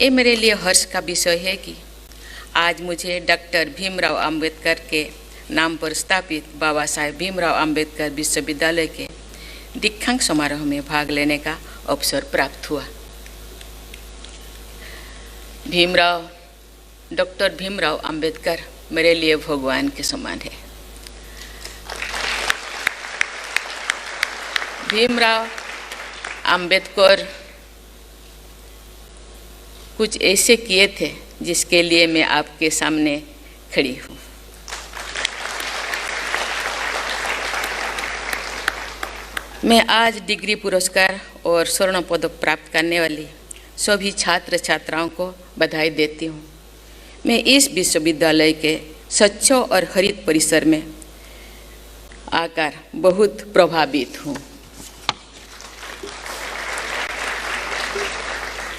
ये मेरे लिए हर्ष का विषय है कि आज मुझे डॉक्टर भीमराव अंबेडकर के नाम पर स्थापित बाबा साहेब भीमराव अंबेडकर विश्वविद्यालय के दीक्षांत समारोह में भाग लेने का अवसर प्राप्त हुआ। डॉक्टर भीमराव अंबेडकर मेरे लिए भगवान के समान है। भीमराव अंबेडकर कुछ ऐसे किए थे जिसके लिए मैं आपके सामने खड़ी हूँ। मैं आज डिग्री पुरस्कार और स्वर्ण पदक प्राप्त करने वाली सभी छात्र छात्राओं को बधाई देती हूँ। मैं इस विश्वविद्यालय के स्वच्छ और हरित परिसर में आकर बहुत प्रभावित हूँ।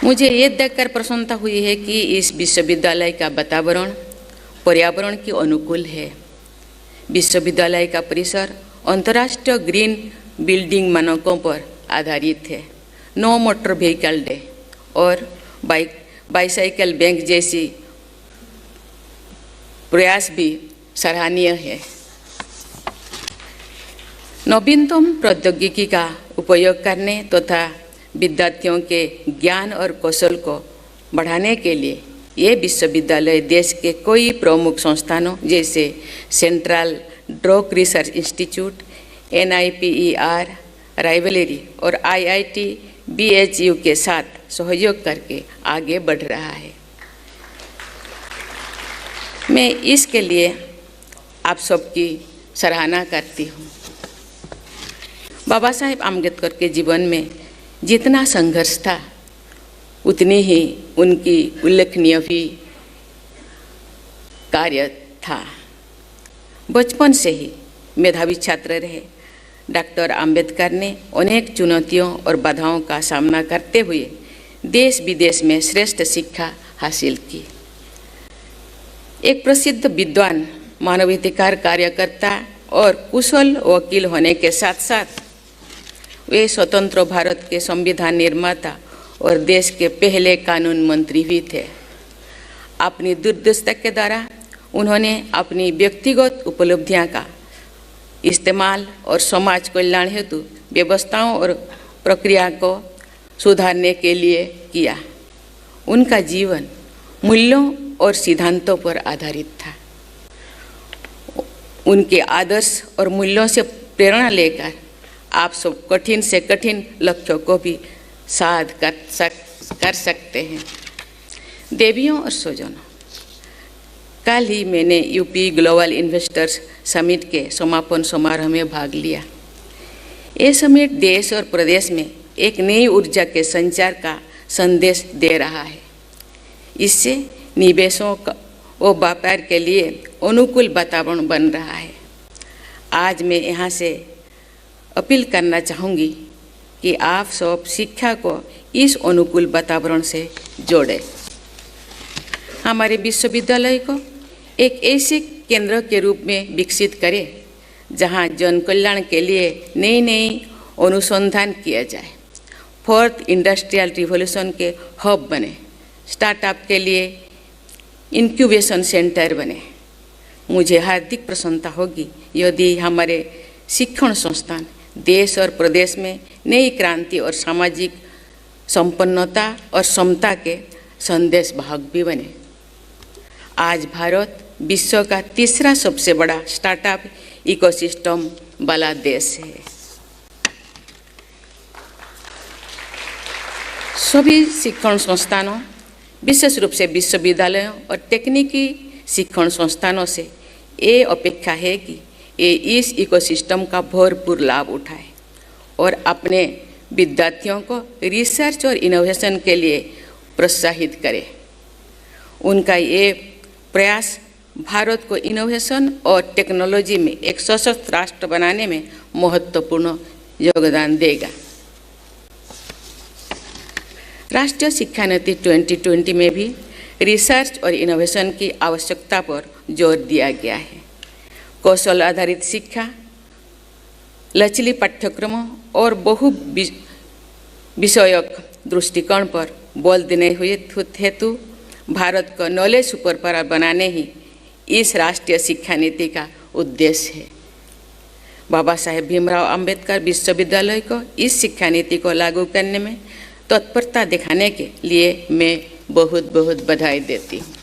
मुझे ये देखकर प्रसन्नता हुई है कि इस विश्वविद्यालय का वातावरण पर्यावरण के अनुकूल है। विश्वविद्यालय का परिसर अंतर्राष्ट्रीय ग्रीन बिल्डिंग मानकों पर आधारित है। नो मोटर व्हीकल डे और बाईसाइकिल बैंक जैसी प्रयास भी सराहनीय है। नवीनतम प्रौद्योगिकी का उपयोग करने तथा विद्यार्थियों के ज्ञान और कौशल को बढ़ाने के लिए ये विश्वविद्यालय देश के कई प्रमुख संस्थानों जैसे central drug research institute, NIPER, rivalry और IIT BHU के साथ सहयोग करके आगे बढ़ रहा है। मैं इसके लिए आप सबकी सराहना करती हूँ। बाबा साहेब अम्बेडकर के जीवन में जितना संघर्ष था उतनी ही उनकी उल्लेखनीय भी कार्य था। बचपन से ही मेधावी छात्र रहे डॉक्टर अंबेडकर ने अनेक चुनौतियों और बाधाओं का सामना करते हुए देश विदेश में श्रेष्ठ शिक्षा हासिल की। एक प्रसिद्ध विद्वान, मानवाधिकार कार्यकर्ता और कुशल वकील होने के साथ साथ वे स्वतंत्र भारत के संविधान निर्माता और देश के पहले कानून मंत्री भी थे। अपनी दूरदृष्टि के द्वारा उन्होंने अपनी व्यक्तिगत उपलब्धियां का इस्तेमाल और समाज कल्याण हेतु व्यवस्थाओं और प्रक्रिया को सुधारने के लिए किया। उनका जीवन मूल्यों और सिद्धांतों पर आधारित था। उनके आदर्श और मूल्यों से प्रेरणा लेकर आप सब कठिन से कठिन लक्ष्यों को भी साध कर सकते हैं। देवियों और स्वजनों, कल ही मैंने यूपी ग्लोबल इन्वेस्टर्स समिट के समापन समारोह में भाग लिया। ये समिट देश और प्रदेश में एक नई ऊर्जा के संचार का संदेश दे रहा है। इससे निवेशों और व्यापार के लिए अनुकूल वातावरण बन रहा है। आज मैं यहाँ से अपील करना चाहूँगी कि आप सब शिक्षा को इस अनुकूल वातावरण से जोड़ें। हमारे विश्वविद्यालय को एक ऐसे केंद्र के रूप में विकसित करें जहाँ जन कल्याण के लिए नई नई अनुसंधान किया जाए, फोर्थ इंडस्ट्रियल रिवॉल्यूशन के हब बने, स्टार्टअप के लिए इंक्यूबेशन सेंटर बने। मुझे हार्दिक प्रसन्नता होगी यदि हमारे शिक्षण संस्थान देश और प्रदेश में नई क्रांति और सामाजिक संपन्नता और समता के संदेश वाहक भी बने। आज भारत विश्व का तीसरा सबसे बड़ा स्टार्टअप इकोसिस्टम वाला देश है। सभी शिक्षण संस्थानों, विशेष रूप से विश्वविद्यालयों और तकनीकी शिक्षण संस्थानों से ये अपेक्षा है कि ये इस इकोसिस्टम का भरपूर लाभ उठाए और अपने विद्यार्थियों को रिसर्च और इनोवेशन के लिए प्रोत्साहित करे। उनका ये प्रयास भारत को इनोवेशन और टेक्नोलॉजी में एक सशक्त राष्ट्र बनाने में महत्वपूर्ण योगदान देगा। राष्ट्रीय शिक्षा नीति 2020 में भी रिसर्च और इनोवेशन की आवश्यकता पर जोर दिया गया है। कौशल आधारित शिक्षा, लचीली पाठ्यक्रमों और बहु विषयक दृष्टिकोण पर बल देने हेतु भारत को नॉलेज सुपर पावर बनाने ही इस राष्ट्रीय शिक्षा नीति का उद्देश्य है। बाबा साहेब भीमराव अंबेडकर विश्वविद्यालय को इस शिक्षा नीति को लागू करने में तत्परता दिखाने के लिए मैं बहुत बहुत बधाई देती हूँ।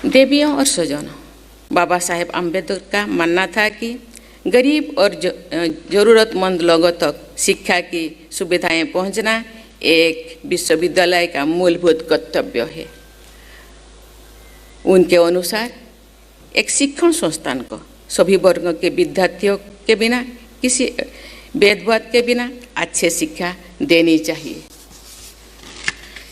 देवियों और स्वजनों, बाबा साहेब अंबेडकर का मानना था कि गरीब और ज़रूरतमंद लोगों तक शिक्षा की सुविधाएं पहुंचना एक विश्वविद्यालय का मूलभूत कर्तव्य है। उनके अनुसार एक शिक्षण संस्थान को सभी वर्गों के विद्यार्थियों के बिना, किसी भेदभाव के बिना अच्छे शिक्षा देनी चाहिए।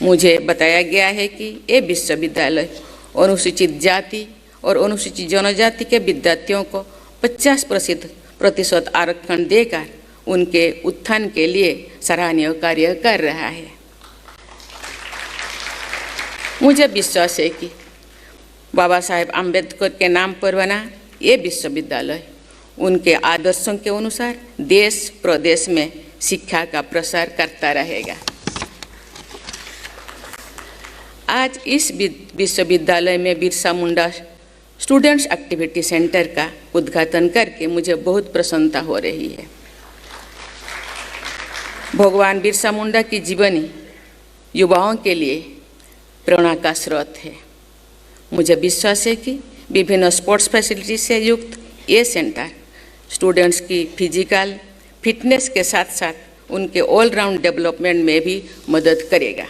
मुझे बताया गया है कि ये विश्वविद्यालय अनुसूचित जाति और अनुसूचित जनजाति के विद्यार्थियों को 50% आरक्षण देकर उनके उत्थान के लिए सराहनीय कार्य कर रहा है। मुझे विश्वास है कि बाबा साहेब अंबेडकर के नाम पर बना ये विश्वविद्यालय उनके आदर्शों के अनुसार देश प्रदेश में शिक्षा का प्रसार करता रहेगा। आज इस विश्वविद्यालय में Birsa Munda students activity centre का उद्घाटन करके मुझे बहुत प्रसन्नता हो रही है। भगवान बिरसा मुंडा की जीवनी युवाओं के लिए प्रेरणा का स्रोत है। मुझे विश्वास है कि विभिन्न स्पोर्ट्स फैसिलिटी से युक्त ये सेंटर स्टूडेंट्स की फिजिकल फिटनेस के साथ साथ उनके ऑलराउंड डेवलपमेंट में भी मदद करेगा।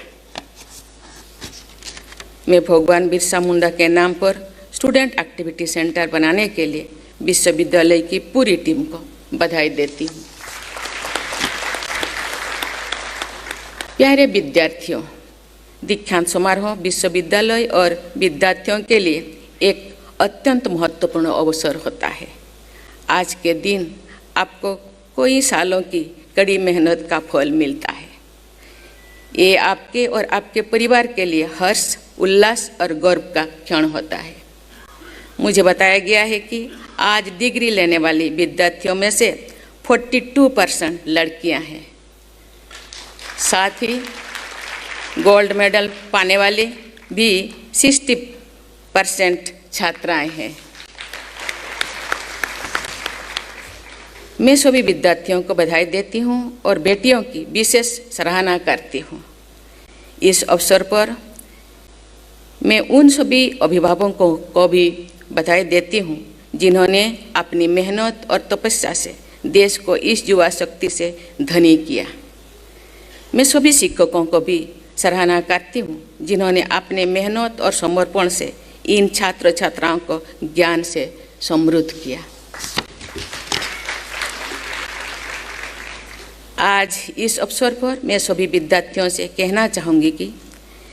मैं भगवान बिरसा मुंडा के नाम पर स्टूडेंट एक्टिविटी सेंटर बनाने के लिए विश्वविद्यालय की पूरी टीम को बधाई देती हूँ। प्यारे विद्यार्थियों, दीक्षांत समारोह विश्वविद्यालय और विद्यार्थियों के लिए एक अत्यंत महत्वपूर्ण अवसर होता है। आज के दिन आपको कई सालों की कड़ी मेहनत का फल मिलता है। ये आपके और आपके परिवार के लिए हर्ष, उल्लास और गर्व का क्षण होता है। मुझे बताया गया है कि आज डिग्री लेने वाली विद्यार्थियों में से 42% लड़कियां हैं। साथ ही गोल्ड मेडल पाने वाले भी 60% छात्राएं हैं। मैं सभी विद्यार्थियों को बधाई देती हूं और बेटियों की विशेष सराहना करती हूं। इस अवसर पर मैं उन सभी अभिभावकों को भी बधाई देती हूं जिन्होंने अपनी मेहनत और तपस्या से देश को इस युवा शक्ति से धनी किया। मैं सभी शिक्षकों को भी सराहना करती हूं जिन्होंने अपने मेहनत और समर्पण से इन छात्र छात्राओं को ज्ञान से समृद्ध किया। आज इस अवसर पर मैं सभी विद्यार्थियों से कहना चाहूँगी कि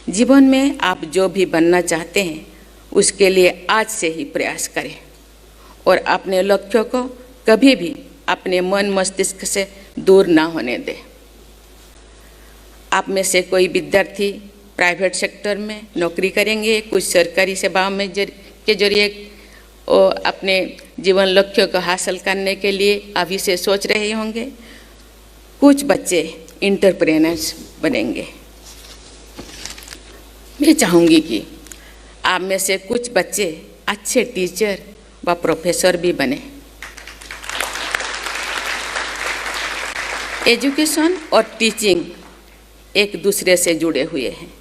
जीवन में आप जो भी बनना चाहते हैं उसके लिए आज से ही प्रयास करें और अपने लक्ष्यों को कभी भी अपने मन मस्तिष्क से दूर ना होने दें। आप में से कोई विद्यार्थी प्राइवेट सेक्टर में नौकरी करेंगे, कुछ सरकारी सेवाओं में के जरिए अपने जीवन लक्ष्यों को हासिल करने के लिए अभी से सोच रहे होंगे। कुछ बच्चे एंटरप्रेन्योर्स बनेंगे। मैं चाहूँगी कि आप में से कुछ बच्चे अच्छे टीचर व प्रोफेसर भी बने। एजुकेशन और टीचिंग एक दूसरे से जुड़े हुए हैं।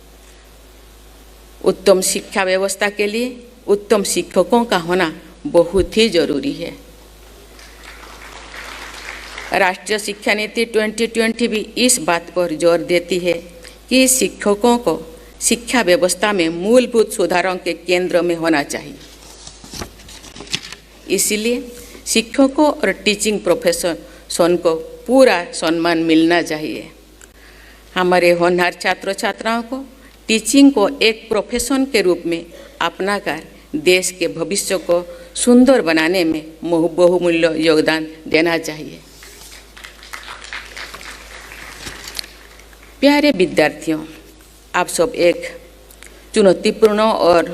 उत्तम शिक्षा व्यवस्था के लिए उत्तम शिक्षकों का होना बहुत ही जरूरी है। राष्ट्रीय शिक्षा नीति 2020 भी इस बात पर जोर देती है कि शिक्षकों को शिक्षा व्यवस्था में मूलभूत सुधारों के केंद्र में होना चाहिए। इसलिए शिक्षकों और टीचिंग प्रोफेशन को पूरा सम्मान मिलना चाहिए। हमारे होनहार छात्र छात्राओं को टीचिंग को एक प्रोफेशन के रूप में अपनाकर देश के भविष्य को सुंदर बनाने में बहुमूल्य योगदान देना चाहिए। प्यारे विद्यार्थियों, आप सब एक चुनौतीपूर्ण और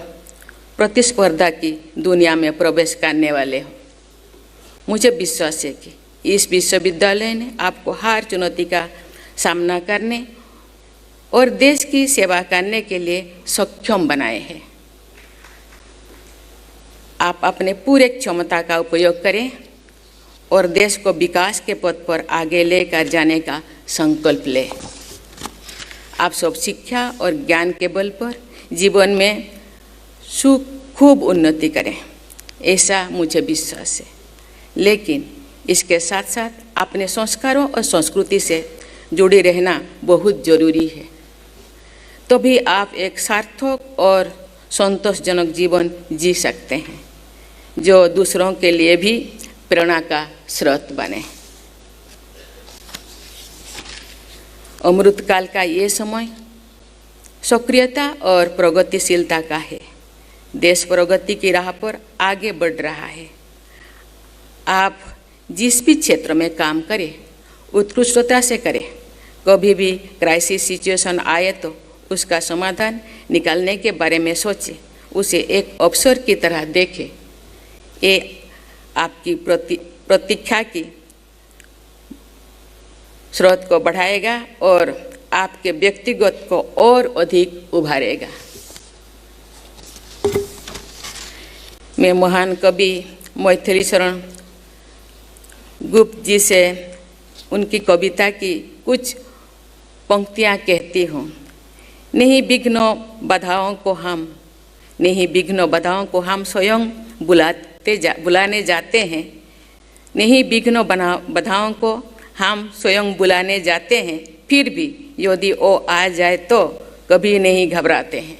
प्रतिस्पर्धा की दुनिया में प्रवेश करने वाले हो। मुझे विश्वास है कि इस विश्वविद्यालय ने आपको हर चुनौती का सामना करने और देश की सेवा करने के लिए सक्षम बनाए हैं। आप अपने पूरे क्षमता का उपयोग करें और देश को विकास के पथ पर आगे लेकर जाने का संकल्प लें। आप सब शिक्षा और ज्ञान के बल पर जीवन में खूब उन्नति करें, ऐसा मुझे विश्वास है। लेकिन इसके साथ साथ अपने संस्कारों और संस्कृति से जुड़े रहना बहुत जरूरी है। तभी आप एक सार्थक और संतोषजनक जीवन जी सकते हैं, जो दूसरों के लिए भी प्रेरणा का स्रोत बने। अमृतकाल का ये समय सक्रियता और प्रगतिशीलता का है। देश प्रगति की राह पर आगे बढ़ रहा है। आप जिस भी क्षेत्र में काम करें, उत्कृष्टता से करें। कभी भी क्राइसिस सिचुएशन आए तो उसका समाधान निकालने के बारे में सोचें, उसे एक अवसर की तरह देखें। ये आपकी प्रतीक्षा की स्रोत को बढ़ाएगा और आपके व्यक्तिगत को और अधिक उभारेगा। मैं महान कवि मैथिली शरण गुप्त जी से उनकी कविता की कुछ पंक्तियाँ कहती हूँ। नहीं विघ्न बाधाओं को हम स्वयं बुलाने जाते हैं। नहीं विघ्न बाधाओं को हम स्वयं बुलाने जाते हैं, फिर भी यदि वो आ जाए तो कभी नहीं घबराते हैं।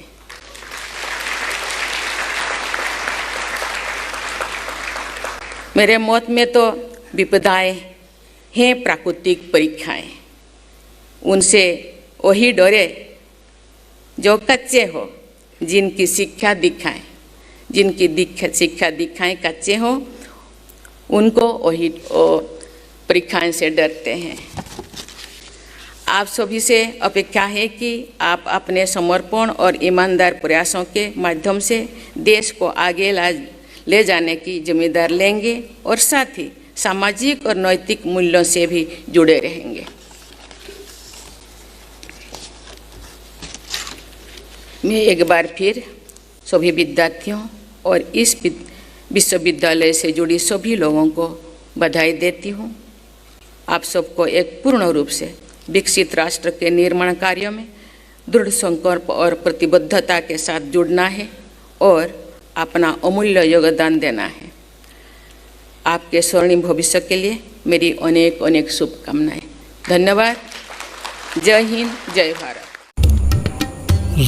मेरे मत में तो विपदाएं हैं प्राकृतिक परीक्षाएं। उनसे वही डरे जो कच्चे हो, जिनकी शिक्षा दिखाएं कच्चे हो, उनको वही परीक्षाएं से डरते हैं। आप सभी से अपेक्षा है कि आप अपने समर्पण और ईमानदार प्रयासों के माध्यम से देश को आगे ले जाने की जिम्मेदारी लेंगे और साथ ही सामाजिक और नैतिक मूल्यों से भी जुड़े रहेंगे। मैं एक बार फिर सभी विद्यार्थियों और इस विश्वविद्यालय से जुड़ी सभी लोगों को बधाई देती हूँ। आप सबको एक पूर्ण रूप से विकसित राष्ट्र के निर्माण कार्यों में दृढ़ संकल्प और प्रतिबद्धता के साथ जुड़ना है और अपना अमूल्य योगदान देना है। आपके स्वर्णिम भविष्य के लिए मेरी अनेक अनेक शुभकामनाएं। धन्यवाद। जय हिंद, जय भारत।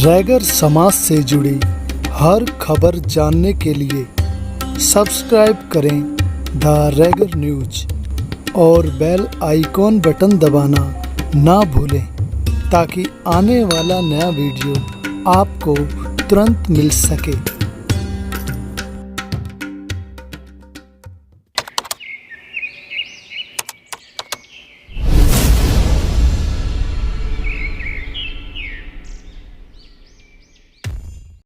रैगर समाज से जुड़ी हर खबर जानने के लिए सब्सक्राइब करें द रैगर न्यूज और बेल आइकॉन बटन दबाना ना भूलें, ताकि आने वाला नया वीडियो आपको तुरंत मिल सके।